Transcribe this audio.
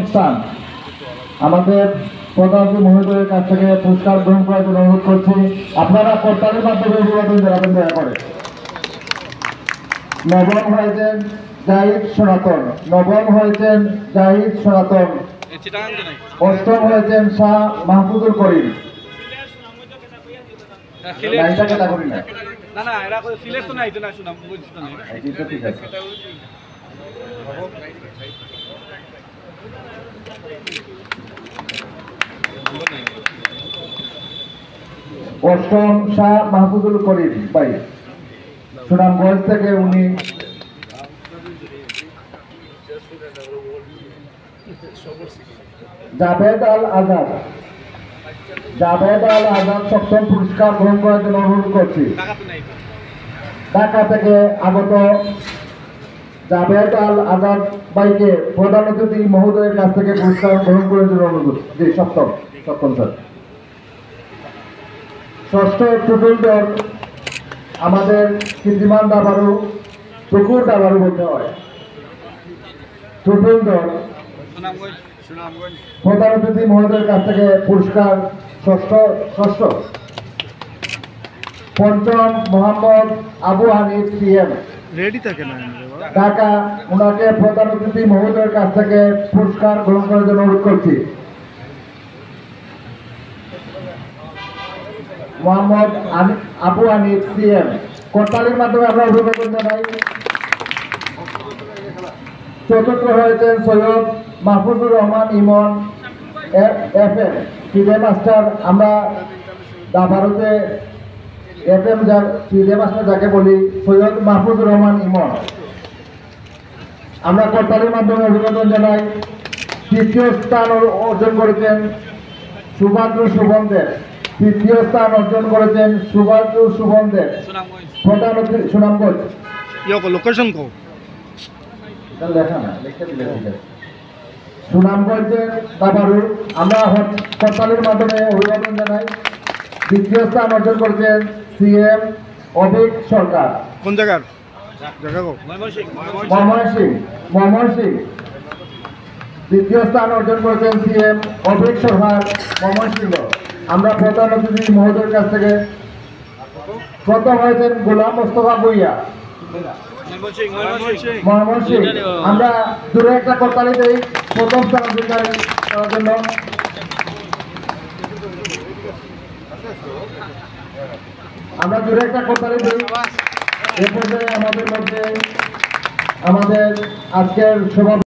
স্থান আমাদের প্রধানমন্ত্রী মহোদয়ের কাছ থেকে পুরস্কার গ্রহণ করার জন্য অনুরোধ করছি। আপনারা করতালির মাধ্যমে অভিবাদন জানাবেন দয়া করে। নবম হয়েছেন জাহিদ সনাতন, নবম হয়েছেন জাহিদ সনাতন, অষ্টম হয়েছেন শাহ মাহফুজুল করিম। অষ্টম শাহ মাহফুজুল করিম ভাই, সুনামগঞ্জ থেকে উনি। জাভেদ আল আজাদ, জাভেদ আল আজাদ সপ্তম পুরস্কার গ্রহণ করার জন্য অনুরোধ করছি। ঢাকা থেকে আগত জাভেদ আল আজাদ ভাইকে প্রধান অতিথি মহোদয়ের কাছ থেকে পুরস্কার গ্রহণ করার জন্য অনুরোধ। জি, সপ্তম স্যার। ষষ্ঠ টুটুল দল আমাদের কীর্তিমান দাবারু, টুকুর দাবারু বলতে হয়। টুটুল দল প্রধান অতিথি মহোদয়ের কাছ থেকে পুরস্কার ষষ্ঠ। পঞ্চম মোহাম্মদ আবু হানিফ সিএম, ঢাকা, ওনাকে প্রধান অতিথি মহোদয়ের কাছ থেকে পুরস্কার গ্রহণ করার জন্য অনুরোধ করছি। মোহাম্মদ আবু হানিফ সিএম, করতালির মাধ্যমে আমরা অভিবাদন জানাই। চতুর্থ হয়েছেন সৈয়দ মাহফুজুর রহমান ইমন FM, ফিদে মাস্টার। আমরা ভারতে FM ফিদে মাস্টার যাকে বলি, সৈয়দ মাহফুজুর রহমান ইমন, আমরা করতালির মাধ্যমে অভিবাদন জানাই। তৃতীয় স্থান অর্জন করেছেন সুভাদ্র শুভম দেব, তৃতীয় স্থান অর্জন করেছেন সুভাদ্র শুভম দেব, প্রধান অতিথি সুনামগঞ্জ। লোকেশন কো লেখা না, লিখে দিলে সুনামগঞ্জের দাবারু। আমরা করতালির মাধ্যমে অভিবাদন জানাই। দ্বিতীয় স্থান অর্জন করেছেন সিএম অভিক সরকার। কোন জায়গার? ময়মনসিংহ। দ্বিতীয় স্থান অর্জন করেছেন সিএম অভিক সরকার, ময়মনসিংহ। আমরা প্রধান অতিথি মহোদয়ের কাছ থেকে। প্রথম হয়েছেন গোলাম মোস্তফা ভুইয়া, ময়মনসিংহ। আমরা দূরে একটা করতালি দেই প্রথম স্থান অধিকার করার জন্য। আমরা দূরে একটা করতালি দিই। এ পর্যায়ে আমাদের মধ্যে আমাদের আজকের সভা